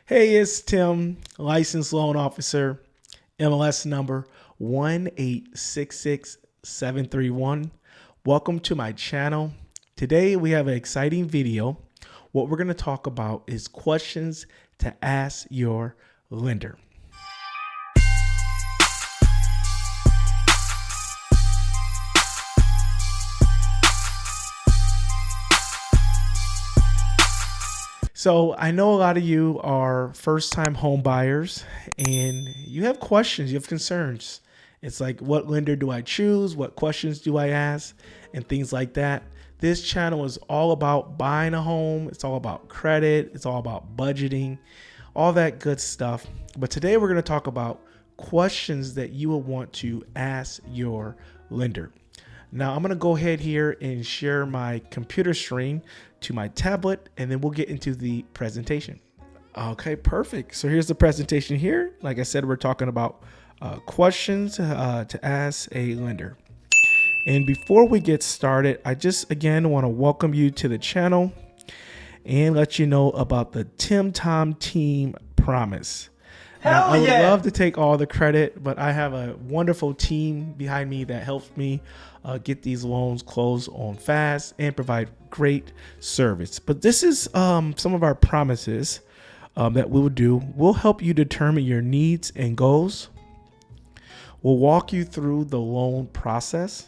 Hey, it's Tim, licensed loan officer, MLS number 1866731. Welcome to my channel. Today we have an exciting video. What we're going to talk about is questions to ask your lender. So I know a lot of you are first-time home buyers and you have questions, you have concerns. It's like, what lender do I choose? What questions do I ask? And things like that. This channel is all about buying a home. It's all about credit. It's all about budgeting, all that good stuff. But today we're going to talk about questions that you will want to ask your lender. Now I'm going to go ahead here and share my computer screen to my tablet, and then we'll get into the presentation. Okay, perfect. So here's the presentation here. Like I said, we're talking about questions to ask a lender. And before we get started, I just again want to welcome you to the channel and let you know about the Tim Tom Team Promise. Now, I would love to take all the credit, but I have a wonderful team behind me that helps me get these loans closed on fast and provide great service. But this is some of our promises that we will do. We'll help you determine your needs and goals. We'll walk you through the loan process.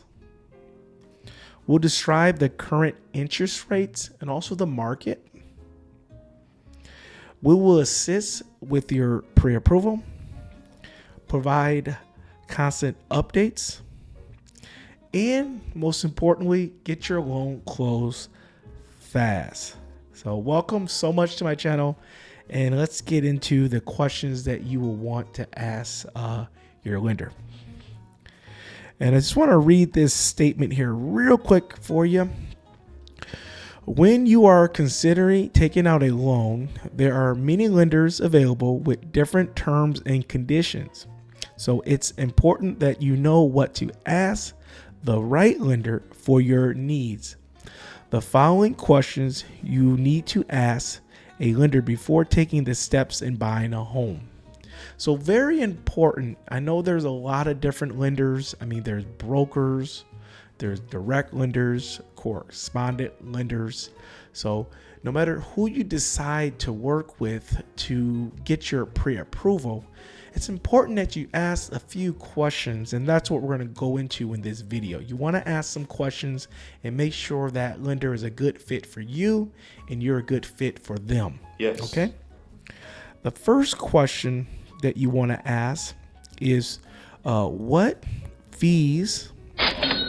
We'll describe the current interest rates and also the market. We will assist with your pre-approval, provide constant updates, and most importantly, get your loan closed fast. So welcome so much to my channel, and let's get into the questions that you will want to ask your lender. And I just want to read this statement here real quick for you. When you are considering taking out a loan, there are many lenders available with different terms and conditions. So it's important that you know what to ask the right lender for your needs. The following questions you need to ask a lender before taking the steps in buying a home. So very important. I know there's a lot of different lenders. I mean, there's brokers, there's direct lenders, correspondent lenders. So no matter who you decide to work with to get your pre-approval, it's important that you ask a few questions, and that's what we're going to go into in this video. You want to ask some questions and make sure that lender is a good fit for you and you're a good fit for them. Yes. Okay. The first question that you want to ask is, what fees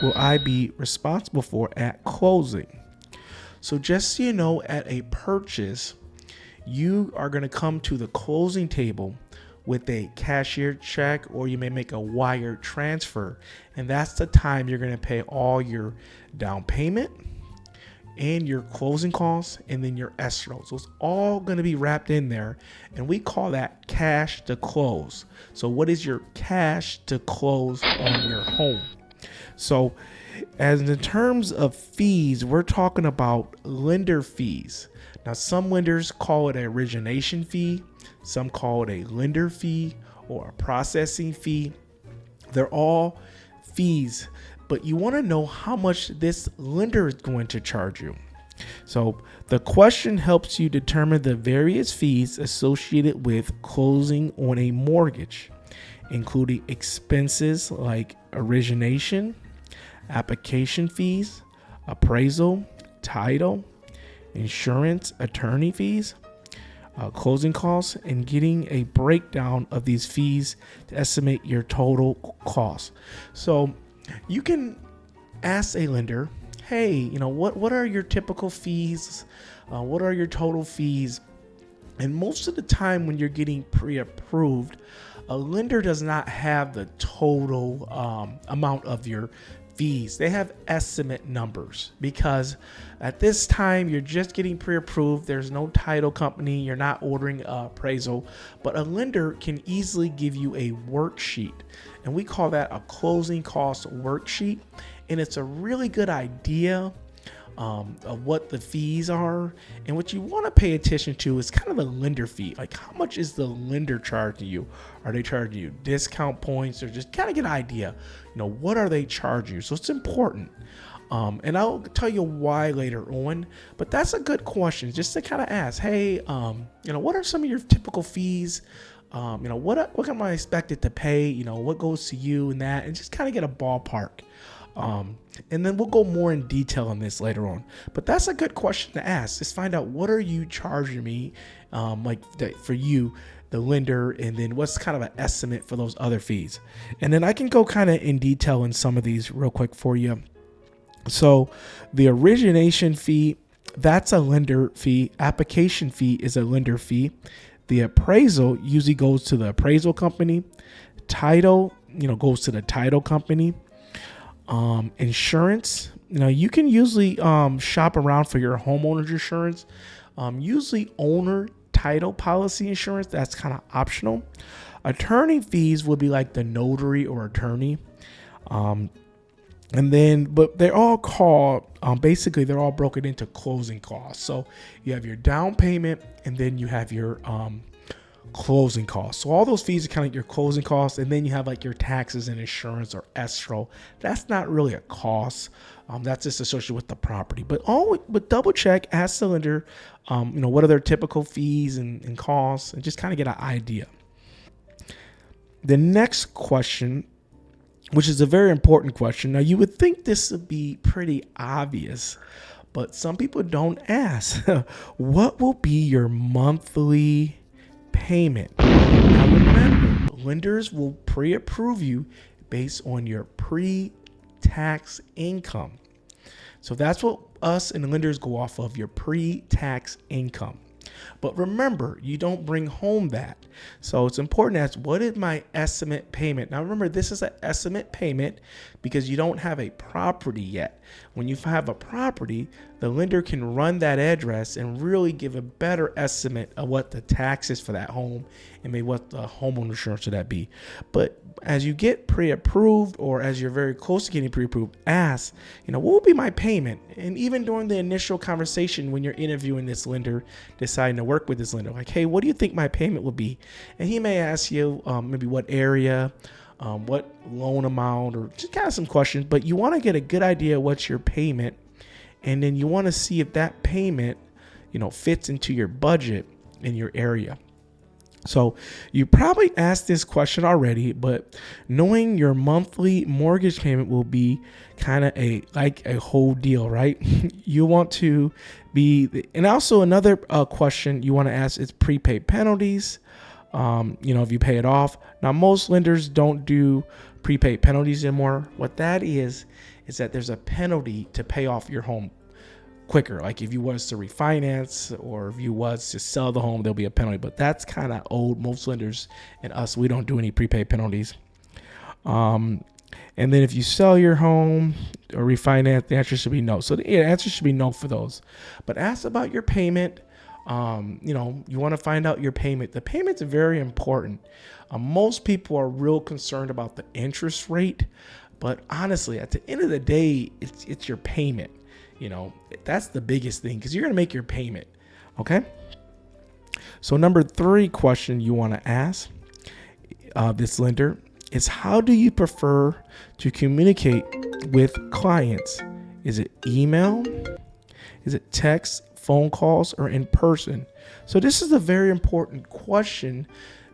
will I be responsible for at closing? So just so you know, at a purchase, you are going to come to the closing table with a cashier check, or you may make a wire transfer. And that's the time you're going to pay all your down payment and your closing costs and then your escrow. So it's all going to be wrapped in there. And we call that cash to close. So what is your cash to close on your home? So as in terms of fees, we're talking about lender fees. Now, some lenders call it an origination fee. Some call it a lender fee or a processing fee. They're all fees, but you want to know how much this lender is going to charge you. So the question helps you determine the various fees associated with closing on a mortgage, including expenses like origination, application fees, appraisal, title, insurance, attorney fees, closing costs, and getting a breakdown of these fees to estimate your total cost. So you can ask a lender, hey, what are your typical fees? What are your total fees? And most of the time when you're getting pre-approved, a lender does not have the total amount of your fees. They have estimate numbers because at this time you're just getting pre-approved. There's no title company. You're not ordering appraisal, but a lender can easily give you a worksheet, and we call that a closing cost worksheet. And it's a really good idea of what the fees are. And what you want to pay attention to is kind of the lender fee. Like, how much is the lender charging you? Are they charging you discount points, or just kind of get an idea, what are they charging you? So it's important. And I'll tell you why later on, but that's a good question just to kind of ask, hey, what are some of your typical fees? What am I expected to pay? What goes to you and that, and just kind of get a ballpark. And then we'll go more in detail on this later on, but that's a good question to ask. Just find out, what are you charging me, for you, the lender, and then what's kind of an estimate for those other fees. And then I can go kind of in detail in some of these real quick for you. So the origination fee, that's a lender fee. Application fee is a lender fee. The appraisal usually goes to the appraisal company. Title, goes to the title company. Insurance, you can usually shop around for your homeowner's insurance. Usually owner title policy insurance, that's kind of optional. Attorney fees would be like the notary or attorney. But they're all called, basically they're all broken into closing costs. So you have your down payment, and then you have your closing costs. So all those fees are kind of like your closing costs, and then you have like your taxes and insurance or escrow. That's not really a cost. That's just associated with the property. But double check, ask the lender, what are their typical fees and costs, and just kind of get an idea. The next question, which is a very important question. Now, you would think this would be pretty obvious, but some people don't ask. What will be your monthly payment? Now, remember, lenders will pre-approve you based on your pre-tax income. So that's what us and lenders go off of, your pre-tax income. But remember, you don't bring home that. So it's important to ask, what is my estimate payment? Now remember, this is an estimate payment because you don't have a property yet. When you have a property, the lender can run that address and really give a better estimate of what the tax is for that home and maybe what the homeowner insurance should that be. But as you get pre-approved, or as you're very close to getting pre-approved, ask, what will be my payment? And even during the initial conversation when you're interviewing this lender, deciding to work with this lender, like, hey, what do you think my payment will be? And he may ask you maybe what area, what loan amount, or just kind of some questions, but you want to get a good idea of what's your payment. And then you want to see if that payment, fits into your budget in your area. So you probably asked this question already, but knowing your monthly mortgage payment will be kind of a whole deal, right? You want to be, and also another question you want to ask is prepaid penalties. If you pay it off. Now, most lenders don't do prepaid penalties anymore. What that is that there's a penalty to pay off your home quicker. Like if you was to refinance, or if you was to sell the home, there'll be a penalty, but that's kind of old. Most lenders and us, we don't do any prepaid penalties. And then if you sell your home or refinance, the answer should be no. So the answer should be no for those. But ask about your payment. You want to find out your payment. The payment's very important. Most people are real concerned about the interest rate, but honestly, at the end of the day, it's your payment. That's the biggest thing, because you're going to make your payment. Okay. So number 3 question you want to ask this lender is, how do you prefer to communicate with clients? Is it email? Is it text, phone calls, or in person? So this is a very important question,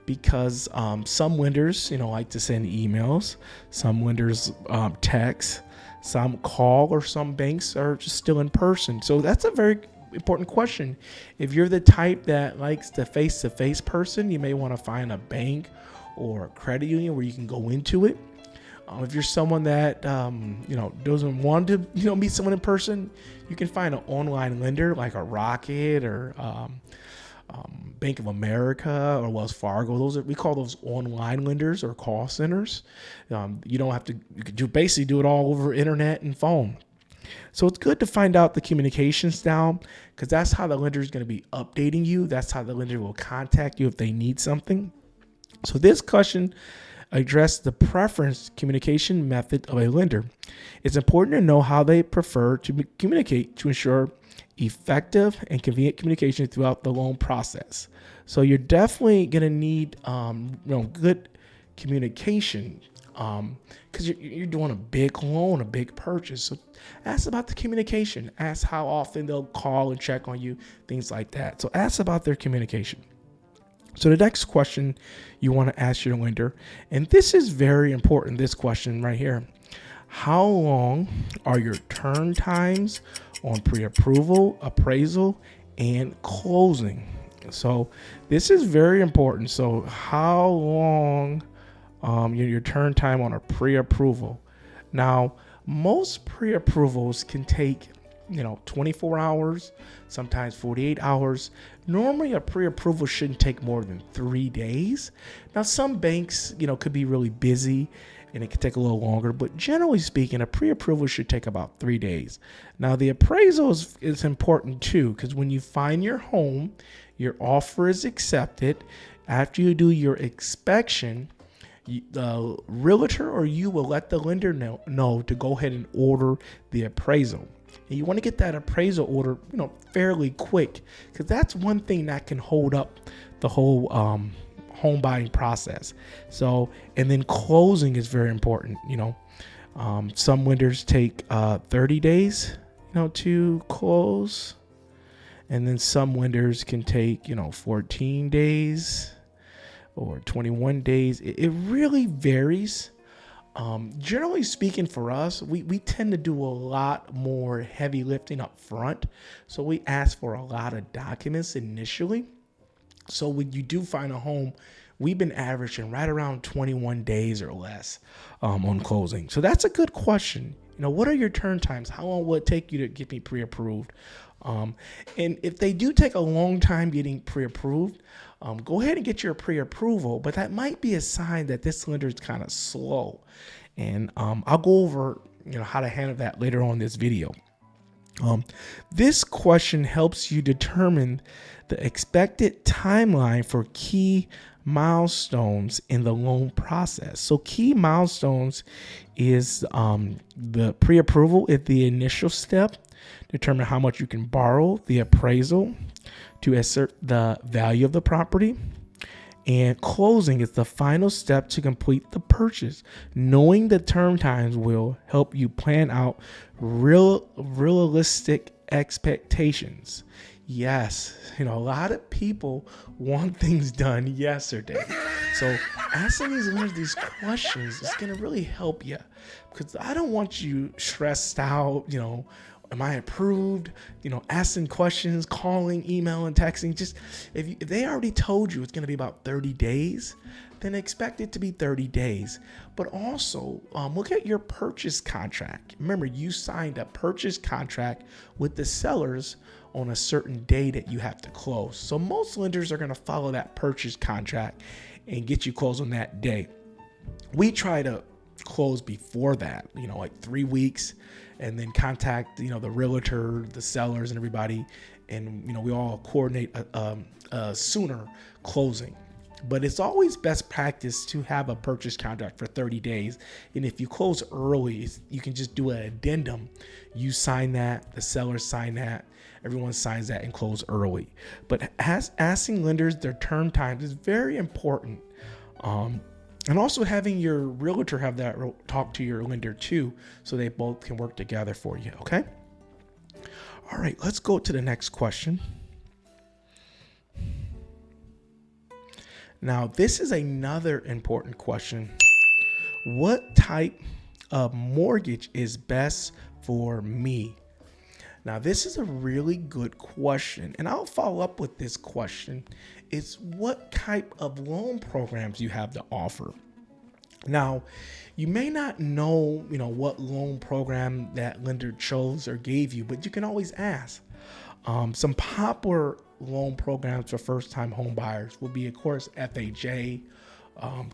because some lenders, like to send emails. Some lenders text. Some call, or some banks are just still in person. So that's a very important question. If you're the type that likes the face-to-face person, you may want to find a bank or a credit union where you can go into it. If you're someone that doesn't want to meet someone in person, you can find an online lender like a Rocket or Bank of America or Wells Fargo. We call those online lenders or call centers. You don't have to. You could basically do it all over internet and phone. So it's good to find out the communications down, because that's how the lender is going to be updating you. That's how the lender will contact you if they need something. So this question Address the preference communication method of a lender. It's important to know how they prefer to communicate to ensure effective and convenient communication throughout the loan process. So you're definitely going to need good communication because you're doing a big loan, a big purchase. So ask about the communication. Ask how often they'll call and check on you, things like that. So ask about their communication. So the next question you want to ask your lender, and this is very important, this question right here. How long are your turn times on pre-approval, appraisal, and closing? So this is very important. So how long your turn time on a pre-approval? Now, most pre-approvals can take 24 hours, sometimes 48 hours. Normally a pre-approval shouldn't take more than 3 days. Now, some banks, could be really busy and it could take a little longer, but generally speaking, a pre-approval should take about 3 days. Now, the appraisal is important too, because when you find your home, your offer is accepted. After you do your inspection, the realtor or you will let the lender know to go ahead and order the appraisal. And you want to get that appraisal order, fairly quick, because that's one thing that can hold up the whole home buying process. So, and then closing is very important. Some lenders take 30 days, to close, and then some lenders can take 14 days or 21 days. It really varies. Generally speaking, for us, we tend to do a lot more heavy lifting up front. So we ask for a lot of documents initially. So when you do find a home, we've been averaging right around 21 days or less on closing. So that's a good question. What are your turn times? How long will it take you to get me pre-approved? And if they do take a long time getting pre-approved, go ahead and get your pre-approval, but that might be a sign that this lender is kind of slow. And I'll go over how to handle that later on in this video. This question helps you determine the expected timeline for key milestones in the loan process. So key milestones is the pre-approval is the initial step. Determine how much you can borrow, the appraisal to assert the value of the property, and closing is the final step to complete the purchase. Knowing the term times will help you plan out realistic expectations. Yes, a lot of people want things done yesterday. So asking these lenders these questions is going to really help you, because I don't want you stressed out, am I approved? Asking questions, calling, emailing, texting. Just if they already told you it's going to be about 30 days, then expect it to be 30 days. But also look at your purchase contract. Remember, you signed a purchase contract with the sellers on a certain day that you have to close. So most lenders are going to follow that purchase contract and get you closed on that day. We try to close before that, like 3 weeks, and then contact, the realtor, the sellers, and everybody. And, we all coordinate a sooner closing. But it's always best practice to have a purchase contract for 30 days. And if you close early, you can just do an addendum. You sign that, the seller sign that, everyone signs that and close early. But asking lenders their term times is very important. And also having your realtor have that talk to your lender too, so they both can work together for you, okay? All right, let's go to the next question. Now, this is another important question. What type of mortgage is best for me? Now, this is a really good question, and I'll follow up with this question. It's what type of loan programs you have to offer. Now, you may not know, what loan program that lender chose or gave you, but you can always ask. Some popular loan programs for first-time home buyers will be, of course, FHA,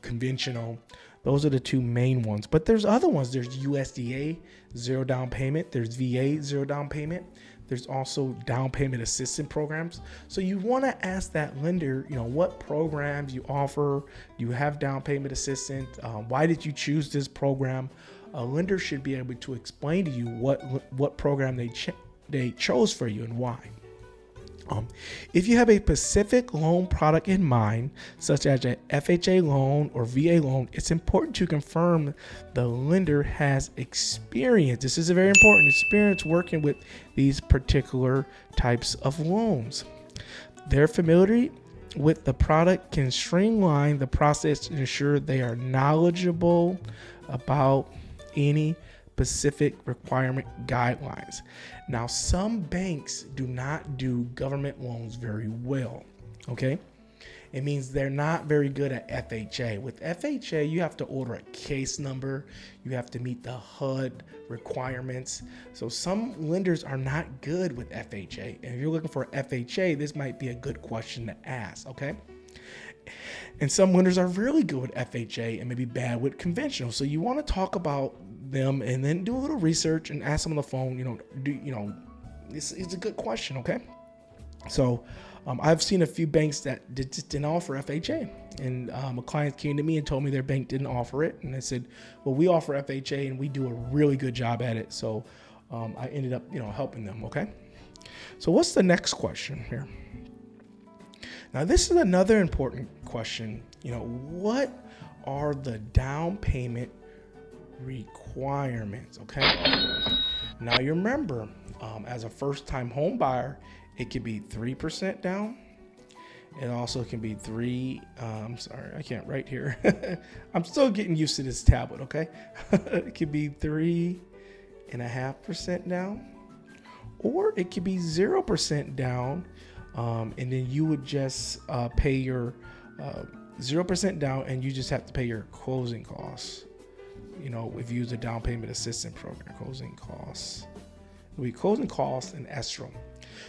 conventional. Those are the two main ones. But there's other ones. There's USDA, 0 down payment. There's VA, 0 down payment. There's also down payment assistance programs. So you want to ask that lender, what programs you offer. Do you have down payment assistance? Why did you choose this program? A lender should be able to explain to you what program they chose for you and why. If you have a specific loan product in mind, such as a FHA loan or VA loan, it's important to confirm the lender has experience. This is a very important experience working with these particular types of loans. Their familiarity with the product can streamline the process to ensure they are knowledgeable about any specific requirement guidelines. Now, some banks do not do government loans very well. Okay. It means they're not very good at FHA. With FHA, you have to order a case number. You have to meet the HUD requirements. So some lenders are not good with FHA. And if you're looking for FHA, this might be a good question to ask. Okay. And some lenders are really good with FHA and maybe bad with conventional. So you want to talk about them and then do a little research and ask them on the phone, it's a good question. Okay. So I've seen a few banks that just didn't offer FHA, and a client came to me and told me their bank didn't offer it. And I said, well, we offer FHA and we do a really good job at it. So I ended up, helping them. Okay. So what's the next question here? Now, this is another important question. What are the down payment requirements? Okay. Now, you remember, as a first-time home buyer, it could be 3% down. It also can be I'm sorry, I can't write here. I'm still getting used to this tablet. Okay. It could be 3.5% down, or it could be 0% down. And then you would just pay your 0% down, and you just have to pay your closing costs. If you use a down payment assistance program, closing costs. It'll be closing costs and escrow.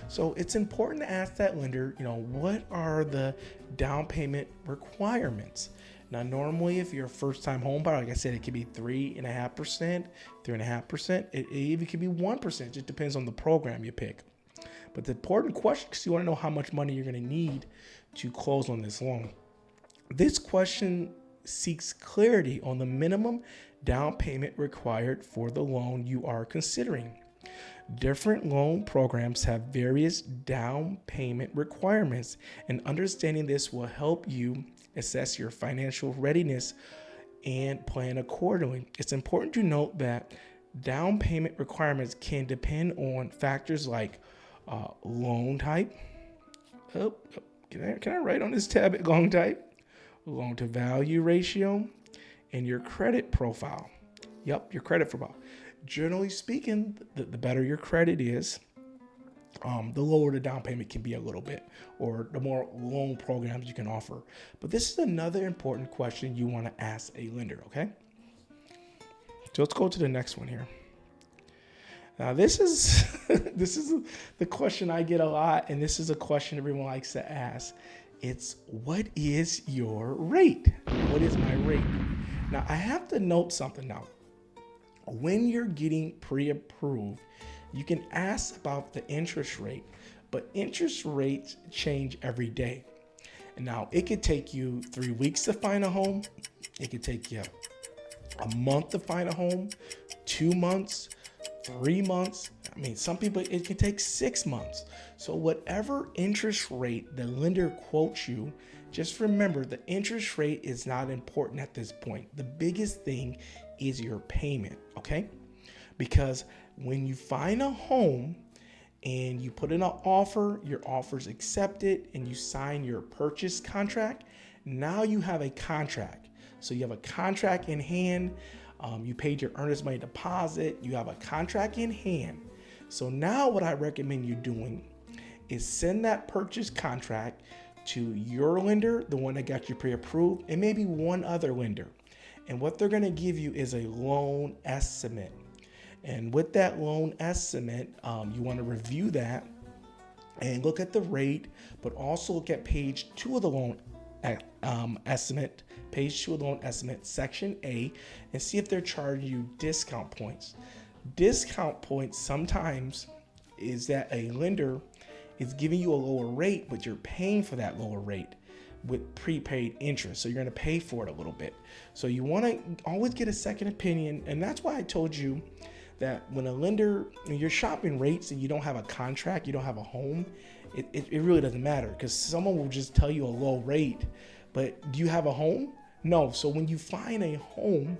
So it's important to ask that lender, what are the down payment requirements? Now, normally, if you're a first-time home buyer, like I said, it could be 3.5%, 3.5%. It even could be 1%. It just depends on the program you pick. But the important question, because you want to know how much money you're going to need to close on this loan. This question seeks clarity on the minimum down payment required for the loan you are considering. Different loan programs have various down payment requirements, and understanding this will help you assess your financial readiness and plan accordingly. It's important to note that down payment requirements can depend on factors like loan type. Can I write on this tab at loan type? Loan to value ratio, and your credit profile. Yep, your credit profile. Generally speaking, the better your credit is, the lower the down payment can be a little bit, or the more loan programs you can offer. But this is another important question you want to ask a lender. Okay. So let's go to the next one here. Now, this is the question I get a lot, and this is a question everyone likes to ask. It's, what is your rate? What is my rate? Now, I have to note something now. When you're getting pre-approved, you can ask about the interest rate, but interest rates change every day. And now, it could take you 3 weeks to find a home. It could take you a month to find a home, 2 months, 3 months. I mean, some people, it can take 6 months. So whatever interest rate the lender quotes you, just remember the interest rate is not important at this point. The biggest thing is your payment, okay? Because when you find a home and you put in an offer, your offer's accepted, and you sign your purchase contract, now you have a contract. So you have a contract in hand. You paid your earnest money deposit. You have a contract in hand. So now what I recommend you doing is send that purchase contract to your lender, the one that got you pre-approved, and maybe one other lender. And what they're going to give you is a loan estimate. And with that loan estimate, you want to review that and look at the rate, but also look at page 2 of the loan estimate, page 2 of the loan estimate, section A, and see if they're charging you discount points. Discount points sometimes is that a lender is giving you a lower rate, but you're paying for that lower rate with prepaid interest. So you're going to pay for it a little bit. So you want to always get a second opinion. And that's why I told you that when you're shopping rates and you don't have a contract, you don't have a home, it really doesn't matter, because someone will just tell you a low rate. But do you have a home? No. So when you find a home,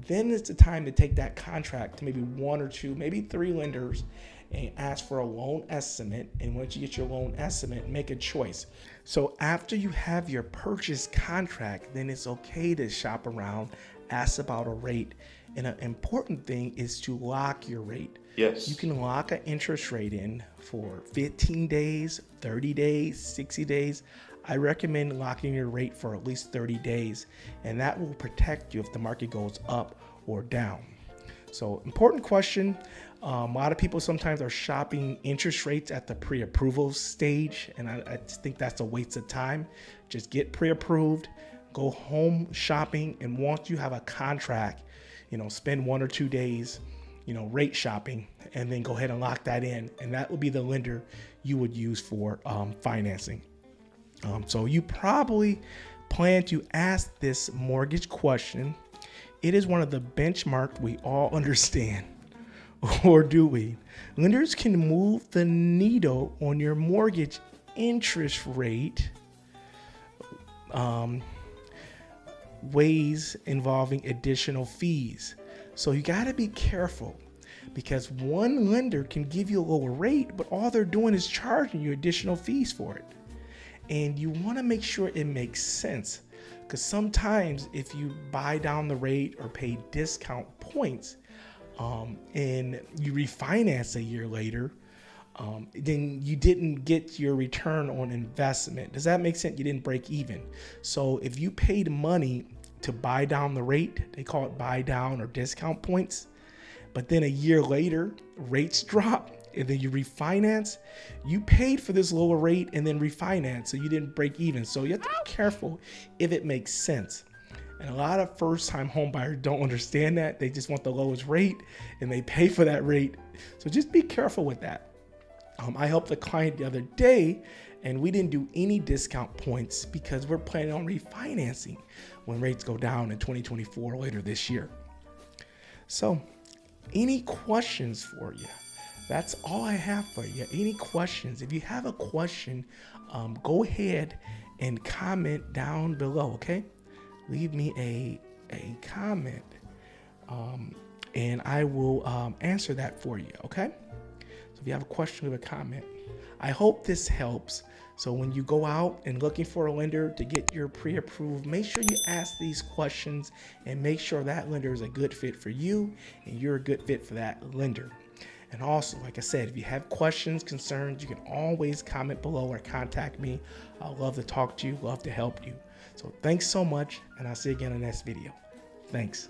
then it's the time to take that contract to maybe one or two, maybe three lenders and ask for a loan estimate. And once you get your loan estimate, make a choice. So after you have your purchase contract, then it's okay to shop around, ask about a rate. And an important thing is to lock your rate. Yes. You can lock an interest rate in for 15 days, 30 days, 60 days. I recommend locking your rate for at least 30 days, and that will protect you if the market goes up or down. So important question. A lot of people sometimes are shopping interest rates at the pre-approval stage, and I think that's a waste of time. Just get pre-approved, go home shopping, and once you have a contract, spend 1 or 2 days, rate shopping, and then go ahead and lock that in, and that will be the lender you would use for financing. So you probably plan to ask this mortgage question. It is one of the benchmarks we all understand. Or do we? Lenders can move the needle on your mortgage interest rate ways involving additional fees. So you got to be careful, because one lender can give you a lower rate, but all they're doing is charging you additional fees for it. And you want to make sure it makes sense, because sometimes if you buy down the rate or pay discount points and you refinance a year later, then you didn't get your return on investment. Does that make sense? You didn't break even. So if you paid money to buy down the rate, they call it buy down or discount points, but then a year later rates drop and then you refinance, you paid for this lower rate and then refinance, so you didn't break even. So you have to be careful if it makes sense. And a lot of first-time home buyers don't understand that. They just want the lowest rate and they pay for that rate. So just be careful with that. I helped a client the other day, and we didn't do any discount points because we're planning on refinancing when rates go down in 2024 later this year. So any questions for you? That's all I have for you. Any questions? If you have a question, go ahead and comment down below, okay? Leave me a comment, and I will answer that for you, okay? So if you have a question or a comment, I hope this helps. So when you go out and looking for a lender to get your pre-approved, make sure you ask these questions and make sure that lender is a good fit for you and you're a good fit for that lender. And also, like I said, if you have questions, concerns, you can always comment below or contact me. I'd love to talk to you, love to help you. So thanks so much, and I'll see you again in the next video. Thanks.